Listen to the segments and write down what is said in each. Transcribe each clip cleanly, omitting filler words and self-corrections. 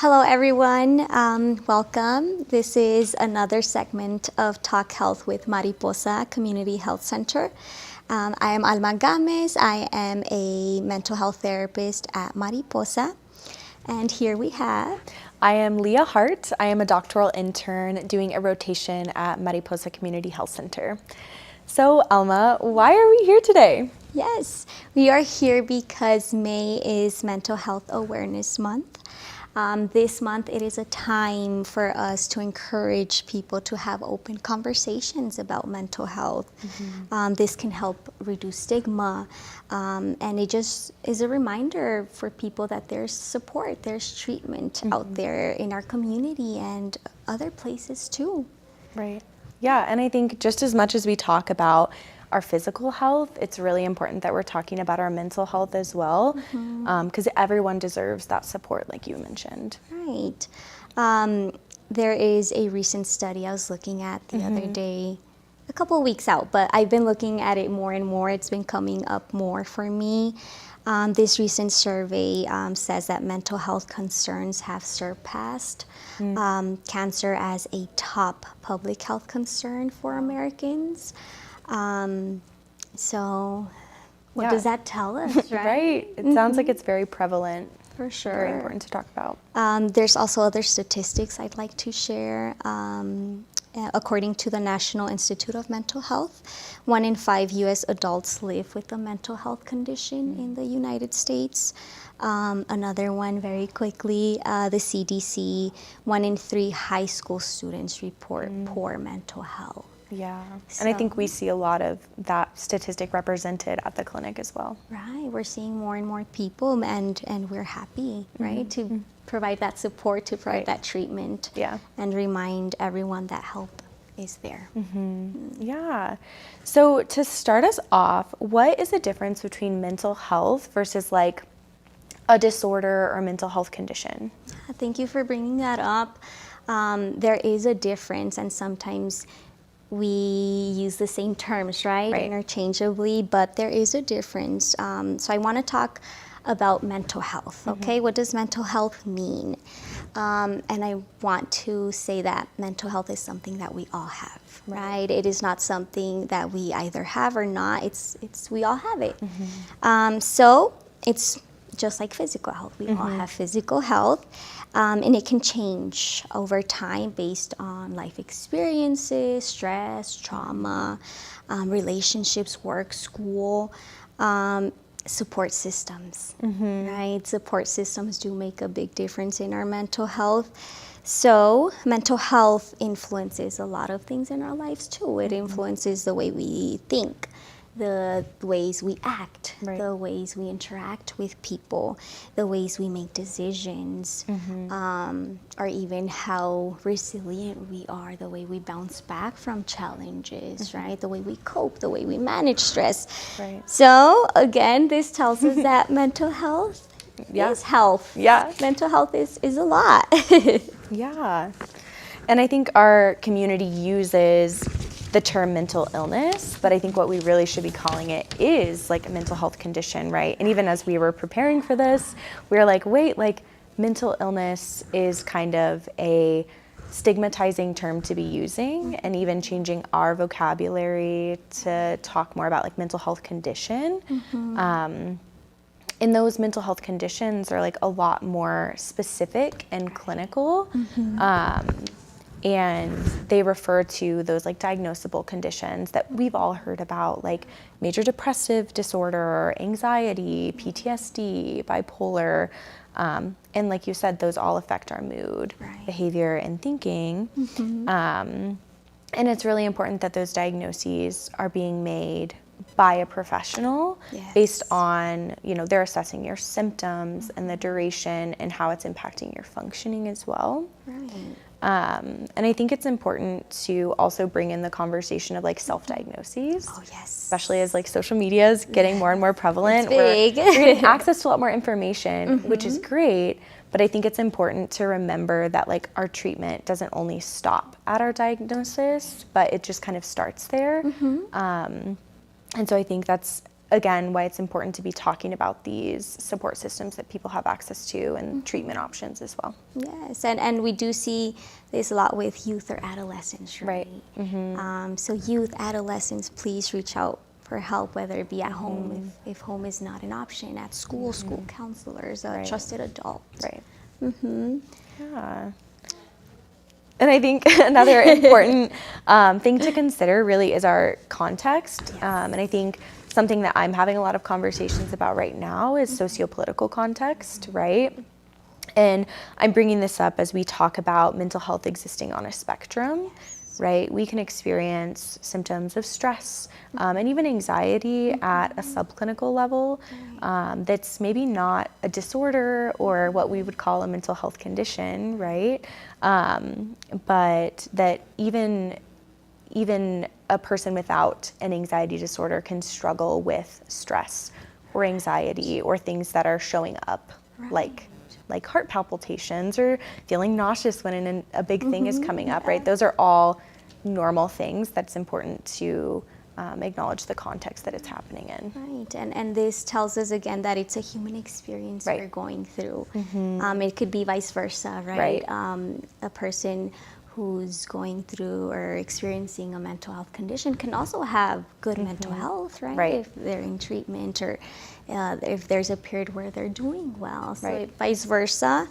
Hello, everyone. Welcome. This is another segment of Talk Health with Mariposa Community Health Center. I am Alma Gomez. I am a mental health therapist at Mariposa. And here we have... I am Leah Hart. I am a doctoral intern doing a rotation at Mariposa Community Health Center. So, Alma, why are we here today? Yes, we are here because May is Mental Health Awareness Month. This month, it is a time for us to encourage people to have open conversations about mental health. This can help reduce stigma, and it just is a reminder for people that there's support, there's treatment out there in our community and other places too. Right. Yeah, and I think just as much as we talk about our physical health, it's really important that we're talking about our mental health as well, because everyone deserves that support, like you mentioned. Right. There is a recent study I was looking at the other day, a couple of weeks out, but I've been looking at it more and more. It's been coming up more for me. This recent survey says that mental health concerns have surpassed cancer as a top public health concern for Americans. So what does that tell us, right? Right. It sounds like it's very prevalent. For sure. Very important to talk about. There's also other statistics I'd like to share. According to the National Institute of Mental Health, 1 in 5 U.S. adults live with a mental health condition in the United States. Another one, very quickly, the CDC, 1 in 3 high school students report poor mental health. Yeah, and I think we see a lot of that statistic represented at the clinic as well. Right, we're seeing more and more people, and we're happy, right, to provide that support, to provide that treatment, and remind everyone that help is there. Yeah. So to start us off, what is the difference between mental health versus like a disorder or mental health condition? Thank you for bringing that up. There is a difference, and sometimes we use the same terms, right? Interchangeably, but there is a difference. So I want to talk about mental health, okay? What does mental health mean? And I want to say that mental health is something that we all have, right? It is not something that we either have or not. It's we all have it. So it's just like physical health. We all have physical health, and it can change over time based on life experiences, stress, trauma, relationships, work, school, support systems, right? Support systems do make a big difference in our mental health. So mental health influences a lot of things in our lives too. It influences the way we think, the ways we act, the ways we interact with people, the ways we make decisions, or even how resilient we are, the way we bounce back from challenges, right? The way we cope, the way we manage stress. So again, this tells us that mental health is health. Mental health is a lot. And I think our community uses the term mental illness, but I think what we really should be calling it is like a mental health condition, right? And even as we were preparing for this, we were like, wait, like mental illness is kind of a stigmatizing term to be using, and even changing our vocabulary to talk more about like mental health condition. And those mental health conditions are like a lot more specific and clinical. And they refer to those like diagnosable conditions that we've all heard about, like major depressive disorder, anxiety, PTSD, bipolar. And like you said, those all affect our mood, behavior, and thinking. And it's really important that those diagnoses are being made by a professional based on, you know, they're assessing your symptoms and the duration and how it's impacting your functioning as well. And I think it's important to also bring in the conversation of like self-diagnoses. Especially as like social media is getting more and more prevalent. We're getting access to a lot more information, which is great. But I think it's important to remember that like our treatment doesn't only stop at our diagnosis, but it just kind of starts there. And so I think that's again, why it's important to be talking about these support systems that people have access to and treatment options as well. Yes, and we do see this a lot with youth or adolescents, right? So youth, adolescents, please reach out for help, whether it be at home, if home is not an option, at school, school counselors, a trusted adult. Right. Yeah. And I think another important thing to consider really is our context. And I think something that I'm having a lot of conversations about right now is sociopolitical context, right? And I'm bringing this up as we talk about mental health existing on a spectrum, right? We can experience symptoms of stress and even anxiety at a subclinical level that's maybe not a disorder or what we would call a mental health condition, right? But that even a person without an anxiety disorder can struggle with stress or anxiety or things that are showing up, like heart palpitations or feeling nauseous when a big thing is coming up, right? Those are all normal things that's important to acknowledge the context that it's happening in. Right, and this tells us again that it's a human experience we're going through. It could be vice versa, right? A person who's going through or experiencing a mental health condition can also have good mental health, right? If they're in treatment or if there's a period where they're doing well. So vice versa.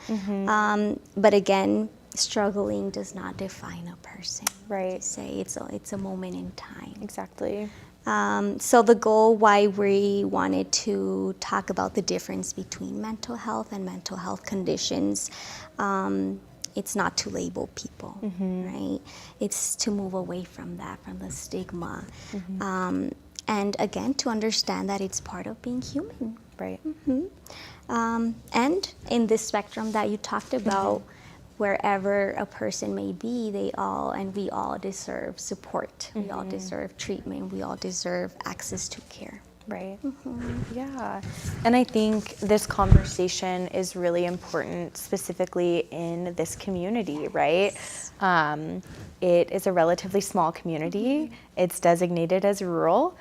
But again, struggling does not define a person. Right. To say it's a moment in time. Exactly. So the goal why we wanted to talk about the difference between mental health and mental health conditions, it's not to label people, right? It's to move away from that, from the stigma. And again, to understand that it's part of being human. Right. And in this spectrum that you talked about, wherever a person may be, we all deserve support. We all deserve treatment. We all deserve access to care. Right. Yeah. And I think this conversation is really important, specifically in this community, right? It is a relatively small community. It's designated as rural.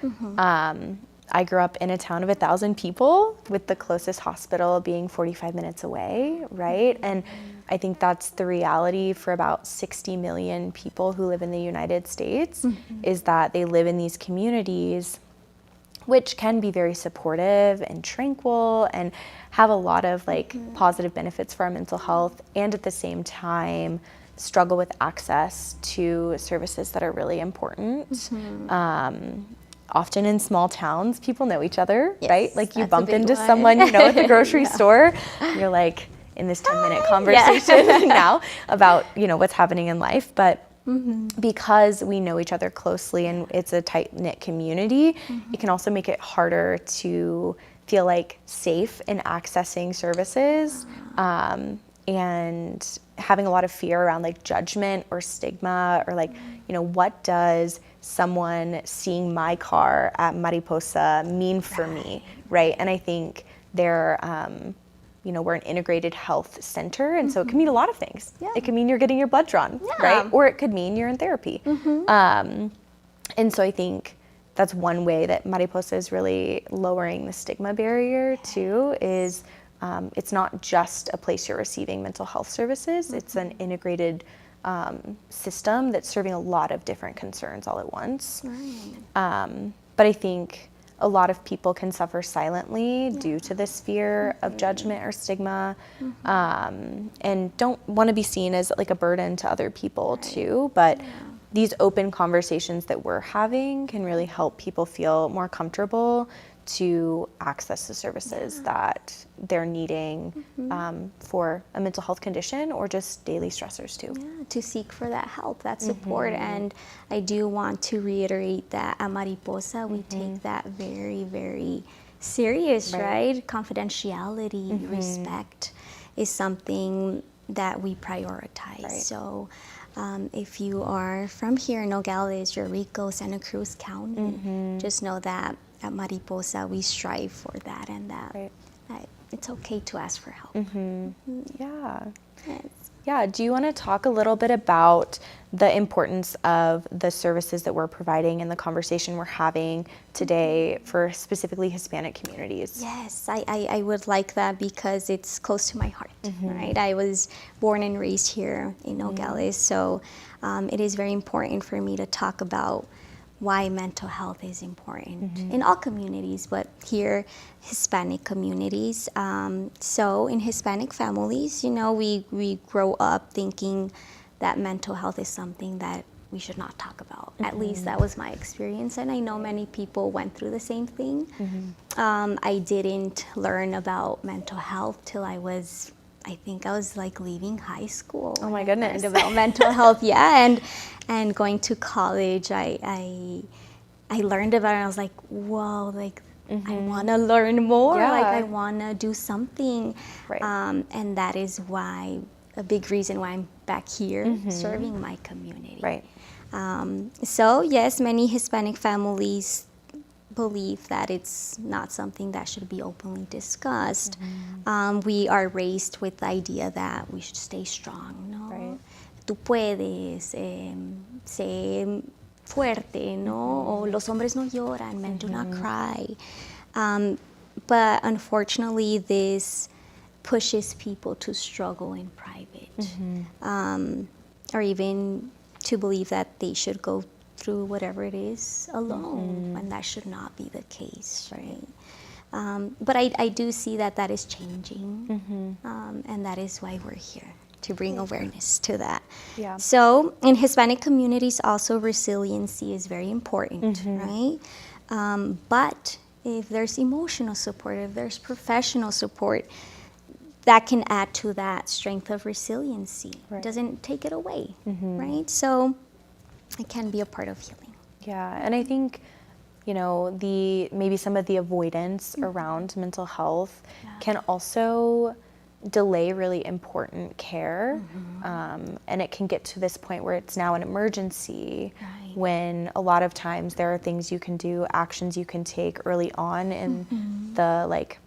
I grew up in a town of 1,000 people, with the closest hospital being 45 minutes away, right? And I think that's the reality for about 60 million people who live in the United States, is that they live in these communities which can be very supportive and tranquil and have a lot of positive benefits for our mental health, and at the same time struggle with access to services that are really important. Often in small towns, people know each other, right? Like you bump into someone you know at the grocery store, you're like in this 10-minute conversation now about what's happening in life, but because we know each other closely and it's a tight-knit community, it can also make it harder to feel safe in accessing services and having a lot of fear around judgment or stigma or what does someone seeing my car at Mariposa mean for me, right? And I think we're an integrated health center, and so it can mean a lot of things. It can mean you're getting your blood drawn, right? Or it could mean you're in therapy. And so I think that's one way that Mariposa is really lowering the stigma barrier too, is it's not just a place you're receiving mental health services, it's an integrated system that's serving a lot of different concerns all at once. But I think a lot of people can suffer silently due to this fear of judgment or stigma, and don't want to be seen as a burden to other people too. But these open conversations that we're having can really help people feel more comfortable to access the services that they're needing for a mental health condition or just daily stressors too. To seek for that help, that support. And I do want to reiterate that at Mariposa, we take that very, very serious, right? Confidentiality, respect is something that we prioritize. So if you are from here in Nogales, Rico, Santa Cruz County, just know that at Mariposa, we strive for that, and that it's okay to ask for help. Yeah. Yes. Yeah, do you want to talk a little bit about the importance of the services that we're providing and the conversation we're having today for specifically Hispanic communities? Yes, I would like that because it's close to my heart, right? I was born and raised here in Nogales, so it is very important for me to talk about why mental health is important in all communities, but here, Hispanic communities. So in Hispanic families, you know, we grow up thinking that mental health is something that we should not talk about. At least that was my experience, and I know many people went through the same thing. I didn't learn about mental health till I think I was like leaving high school. Oh my goodness. And about mental health, yeah, and going to college, I learned about it. And I was like, whoa, like I want to learn more. Yeah. Like I want to do something, Right. and that is why a big reason why I'm back here serving my community. Right. So yes, many Hispanic families believe that it's not something that should be openly discussed. We are raised with the idea that we should stay strong, no? Right. Tú puedes, sé fuerte, no? O los hombres no lloran, men do not cry. But unfortunately, this pushes people to struggle in private, or even to believe that they should go through whatever it is alone, and that should not be the case, right? But I do see that that is changing, and that is why we're here, to bring awareness to that. Yeah. So in Hispanic communities also, resiliency is very important, right? But if there's emotional support, if there's professional support, that can add to that strength of resiliency. Right. It doesn't take it away, right? So it can be a part of healing. Yeah, and I think, you know, maybe some of the avoidance around mental health can also delay really important care, and it can get to this point where it's now an emergency, Right. when a lot of times there are things you can do, actions you can take early on in the, like,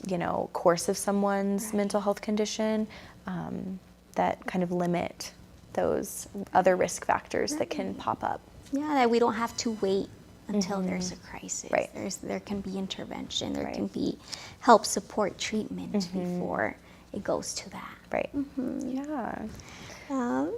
you know, course of someone's mental health condition, that kind of limit those other risk factors that can pop up. Yeah, that we don't have to wait until there's a crisis. Right. There can be intervention, there Right. can be help, support, treatment before it goes to that. Right. Yeah. Um,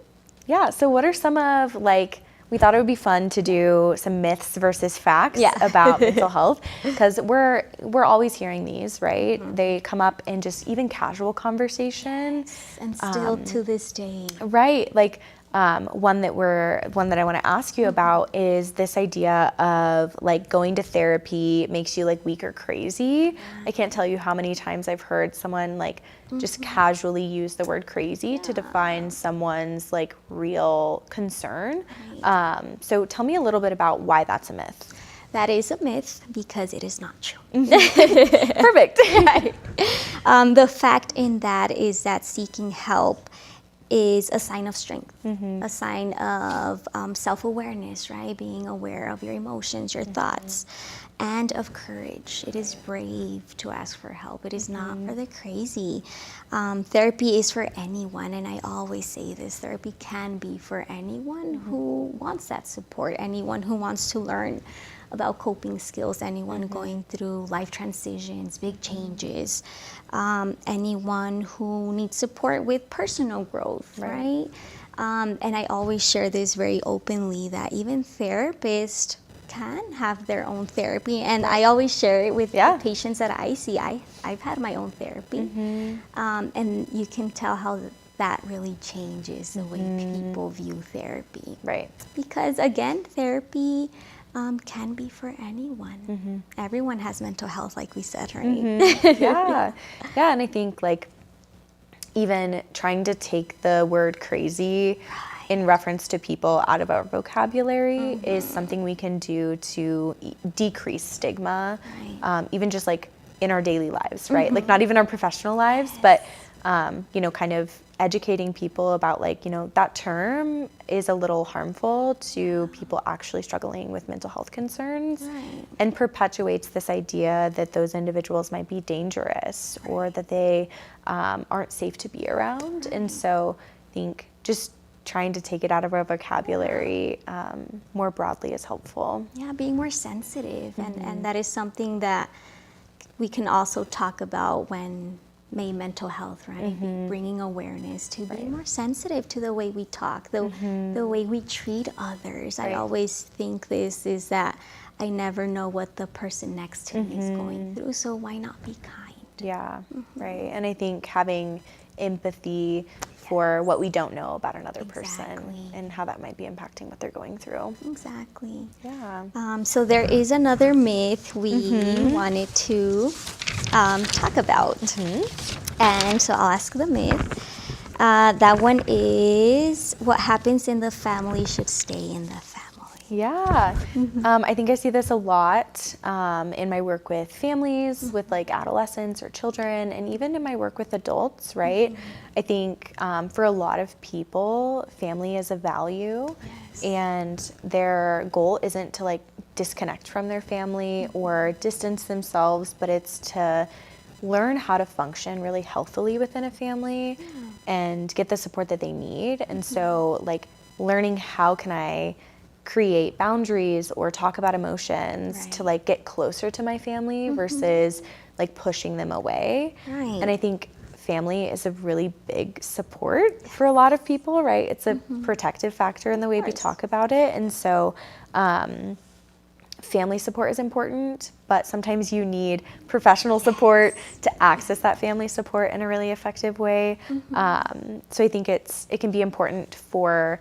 Yeah. So what are some of, like, we thought it would be fun to do some myths versus facts about mental health, because we're always hearing these, right? They come up in just even casual conversation. and still to this day. Right. Like, one that I want to ask you about is this idea of, like, going to therapy makes you, like, weak or crazy. I can't tell you how many times I've heard someone, like, just casually use the word crazy to define someone's, like, real concern. So tell me a little bit about why that's a myth. That is a myth because it is not true. Perfect. Right. The fact in that is that seeking help is a sign of strength, a sign of self-awareness, right? Being aware of your emotions, your thoughts, and of courage. It is brave to ask for help. It is not for the crazy. Therapy is for anyone, and I always say this, therapy can be for anyone who wants that support, anyone who wants to learn about coping skills, anyone going through life transitions, big changes, anyone who needs support with personal growth, right? And I always share this very openly, that even therapists can have their own therapy, and I always share it with the patients that I see. I've had my own therapy, and you can tell how that really changes the way people view therapy. Right. Because again, therapy can be for anyone. Everyone has mental health, like we said, right? Yeah. Yeah. And I think, like, even trying to take the word crazy in reference to people out of our vocabulary is something we can do to decrease stigma, even just, like, in our daily lives, right? Like, not even our professional lives, but, you know, kind of educating people about like, that term is a little harmful to people actually struggling with mental health concerns, and perpetuates this idea that those individuals might be dangerous or that they aren't safe to be around. And so I think just trying to take it out of our vocabulary more broadly is helpful. Yeah, being more sensitive. And that is something that we can also talk about when mental health, right? Bringing awareness to being more sensitive to the way we talk, the way we treat others. I always think this is that I never know what the person next to me is going through, so why not be kind? Yeah, right. And I think having empathy for what we don't know about another person and how that might be impacting what they're going through. Exactly. Yeah. So there is another myth we wanted to talk about. And so I'll ask the myth. That one is, what happens in the family should stay in the family. Yeah. I think I see this a lot in my work with families, with like adolescents or children, and even in my work with adults, right? I think for a lot of people, family is a value, and their goal isn't to like disconnect from their family or distance themselves, but it's to learn how to function really healthily within a family and get the support that they need. And so like learning how can I create boundaries or talk about emotions to like get closer to my family versus like pushing them away. And I think family is a really big support for a lot of people, right? It's a protective factor in the way we talk about it. And so family support is important, but sometimes you need professional support to access that family support in a really effective way. So I think it can be important for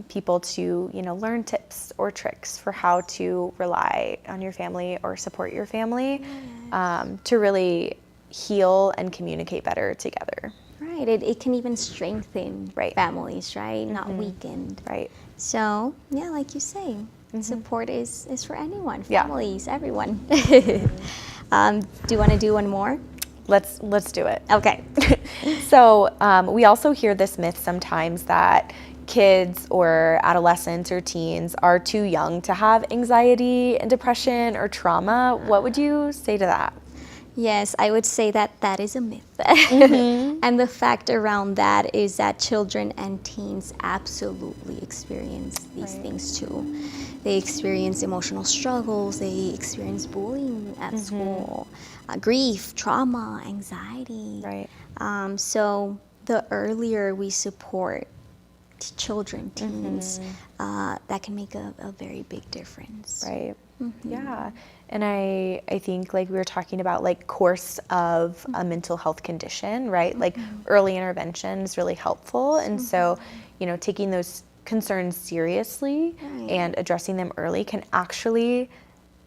people to, learn tips or tricks for how to rely on your family or support your family to really heal and communicate better together. Right. It can even strengthen families, right? Not weakened. Right. So, yeah, like you say, support is for anyone, families, everyone. Do you want to do one more? Let's do it. Okay. So we also hear this myth sometimes that kids or adolescents or teens are too young to have anxiety and depression or trauma. What would you say to that? Yes, I would say that is a myth. And the fact around that is that children and teens absolutely experience these things too. They experience emotional struggles, they experience bullying at school, grief, trauma, anxiety. So the earlier we support children, teens, that can make a very big difference. Right. Yeah. And I think like we were talking about like course of a mental health condition, right? Like early intervention is really helpful. And so, taking those concerns seriously and addressing them early can actually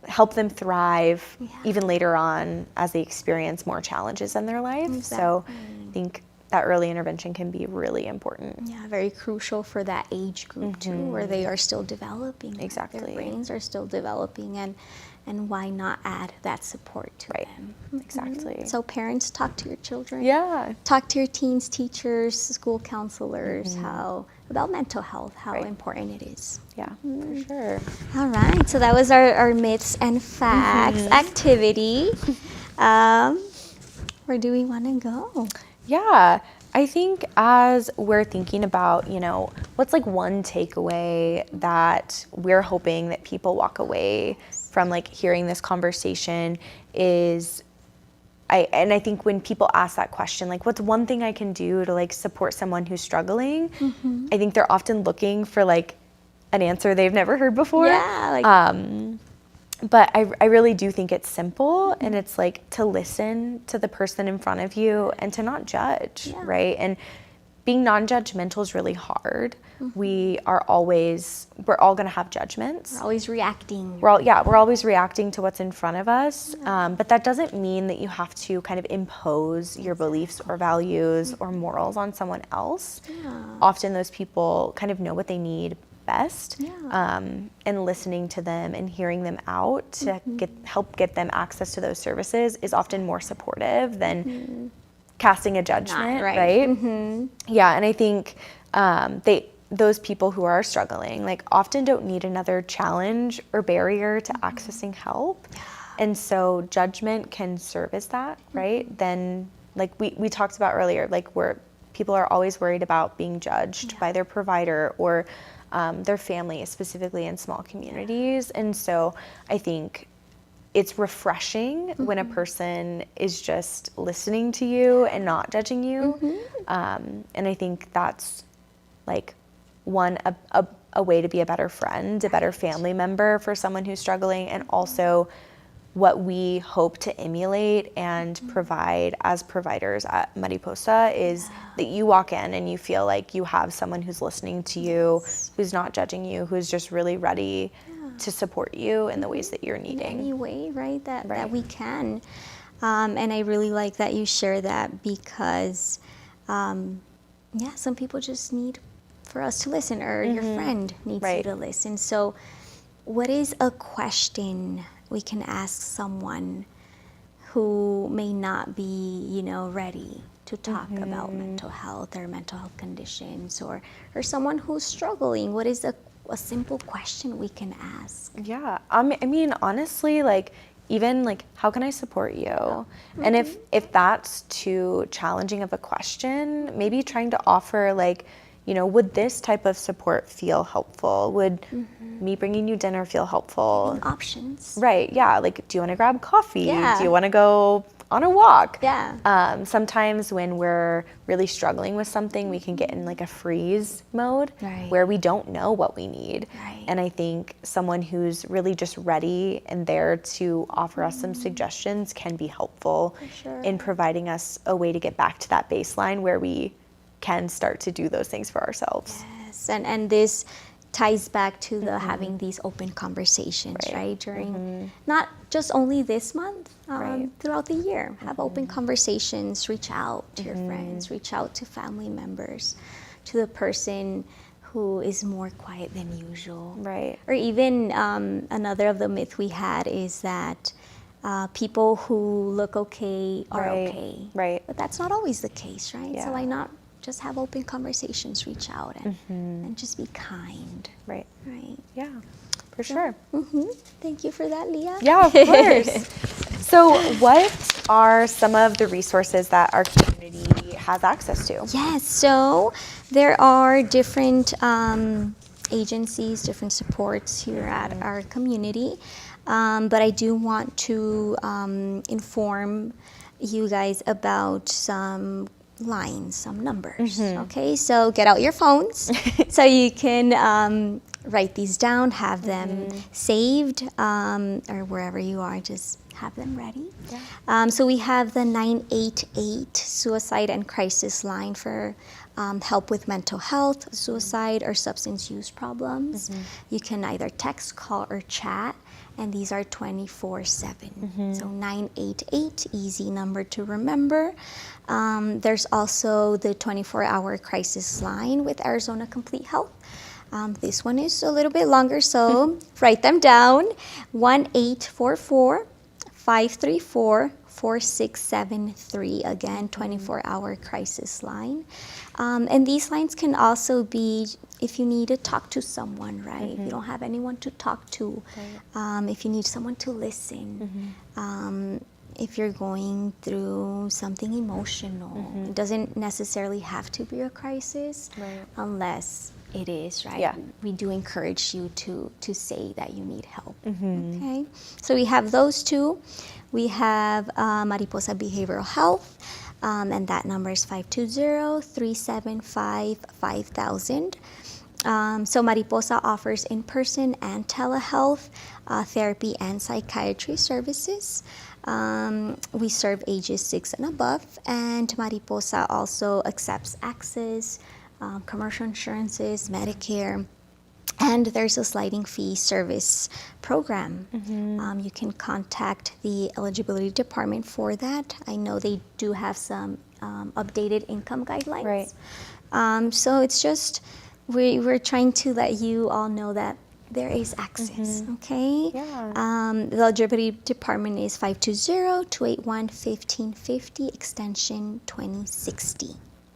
help them thrive even later on as they experience more challenges in their life. So I think that early intervention can be really important. Yeah, very crucial for that age group too, where they are still developing. Exactly. Their brains are still developing, and why not add that support to them? Exactly. So parents, talk to your children. Yeah. Talk to your teens, teachers, school counselors, about mental health, how important it is. Yeah, for sure. All right, so that was our myths and facts activity. Where do we want to go? Yeah, I think as we're thinking about, what's like one takeaway that we're hoping that people walk away from like hearing this conversation is, I think when people ask that question, like what's one thing I can do to like support someone who's struggling, I think they're often looking for like an answer they've never heard before. Yeah. But I really do think it's simple, and it's like to listen to the person in front of you and to not judge, right? And being non-judgmental is really hard. We're all going to have judgments. We're always reacting. We're always reacting to what's in front of us. But that doesn't mean that you have to kind of impose your beliefs or values or morals on someone else. Often those people kind of know what they need best, and listening to them and hearing them out to help get them access to those services is often more supportive than casting a judgment, right. right? Yeah, and I think those people who are struggling like often don't need another challenge or barrier to accessing help. And so judgment can serve as that, right? Then like we talked about earlier, like where people are always worried about being judged by their provider or their family, specifically in small communities. And so I think it's refreshing when a person is just listening to you and not judging you. And I think that's like a way to be a better friend, a better family member for someone who's struggling, and also what we hope to emulate and provide as providers at Mariposa is that you walk in and you feel like you have someone who's listening to you, who's not judging you, who's just really ready to support you in the ways that you're needing. In any way, right, that we can. And I really like that you share that because, some people just need for us to listen, or your friend needs you to listen. So what is a question we can ask someone who may not be, ready to talk about mental health or mental health conditions, or someone who's struggling? What is a simple question we can ask? Yeah, I mean, honestly, like, even like, how can I support you? And if that's too challenging of a question, maybe trying to offer like, would this type of support feel helpful? Would me bringing you dinner feel helpful? Giving options. Right, yeah, like, do you want to grab coffee? Yeah. Do you want to go on a walk? Yeah. Sometimes when we're really struggling with something, we can get in like a freeze mode where we don't know what we need. Right. And I think someone who's really just ready and there to offer us some suggestions can be helpful in providing us a way to get back to that baseline where we can start to do those things for ourselves. Yes, and this ties back to the having these open conversations, right? During not just only this month, throughout the year. Have open conversations, reach out to your friends, reach out to family members, to the person who is more quiet than usual. Right. Or even another of the myth we had is that people who look okay are okay. Right. But that's not always the case, right? So why not just have open conversations, reach out, and just be kind. Right. Right. Yeah, for sure. Thank you for that, Leah. Yeah, of course. So what are some of the resources that our community has access to? Yes, so there are different agencies, different supports here at our community, but I do want to inform you guys about some lines, some numbers. Okay, so get out your phones so you can write these down, have them saved, or wherever you are, just have them ready. So we have the 988 suicide and crisis line for help with mental health, suicide, or substance use problems. You can either text, call, or chat, and these are 24/7. So 988, easy number to remember. There's also the 24-hour crisis line with Arizona Complete Health. This one is a little bit longer, so write them down. 1-844-534-4673. Again, 24-hour crisis line. And these lines can also be if you need to talk to someone, right? If you don't have anyone to talk to, if you need someone to listen, if you're going through something emotional. It doesn't necessarily have to be a crisis unless it is, right? Yeah. We do encourage you to say that you need help. Okay, so we have those two. We have Mariposa Behavioral Health, and that number is 520-375-5000. So Mariposa offers in-person and telehealth therapy and psychiatry services. We serve ages 6 and above, and Mariposa also accepts access, commercial insurances, Medicare, and there's a sliding fee service program. You can contact the eligibility department for that. I know they do have some updated income guidelines. So it's just, we're trying to let you all know that there is access, okay? Yeah. The eligibility department is 520-281-1550, extension 2060.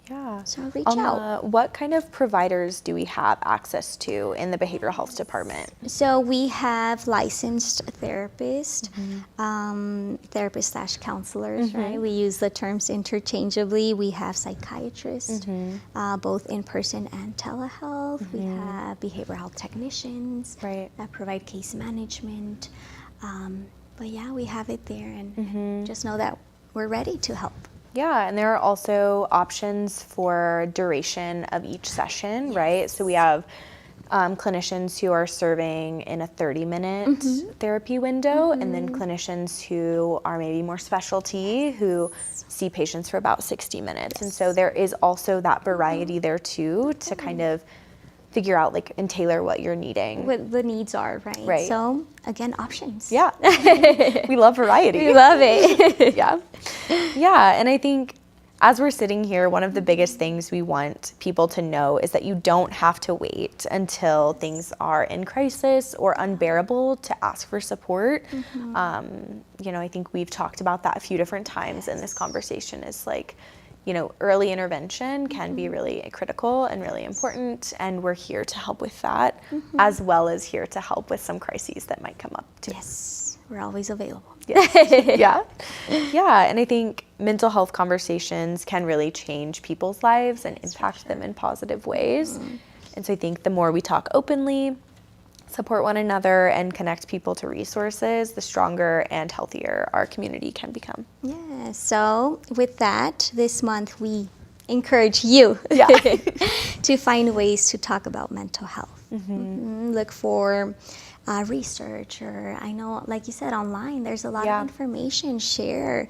Yeah. So reach out. What kind of providers do we have access to in the behavioral health department? So we have licensed therapists, therapists / counselors, right? We use the terms interchangeably. We have psychiatrists, both in person and telehealth. We have behavioral health technicians that provide case management. But yeah, we have it there, and just know that we're ready to help. Yeah, and there are also options for duration of each session, right? So we have clinicians who are serving in a 30-minute therapy window, and then clinicians who are maybe more specialty, who see patients for about 60 minutes. And so there is also that variety there too, to kind of figure out like and tailor what you're needing. What the needs are, right? Right. So again, options. Yeah. We love variety. We love it. Yeah. Yeah. And I think as we're sitting here, one of the biggest things we want people to know is that you don't have to wait until things are in crisis or unbearable to ask for support. You know, I think we've talked about that a few different times in this conversation, is like, you know, early intervention can be really critical and really important, and we're here to help with that, as well as here to help with some crises that might come up too. Yes, we're always available. Yes. Yeah. Yeah. And I think mental health conversations can really change people's lives and impact them in positive ways. And so I think the more we talk openly, support one another, and connect people to resources, the stronger and healthier our community can become. Yeah, so with that, this month we encourage you to find ways to talk about mental health. Look for research, or I know, like you said, online, there's a lot of information. Share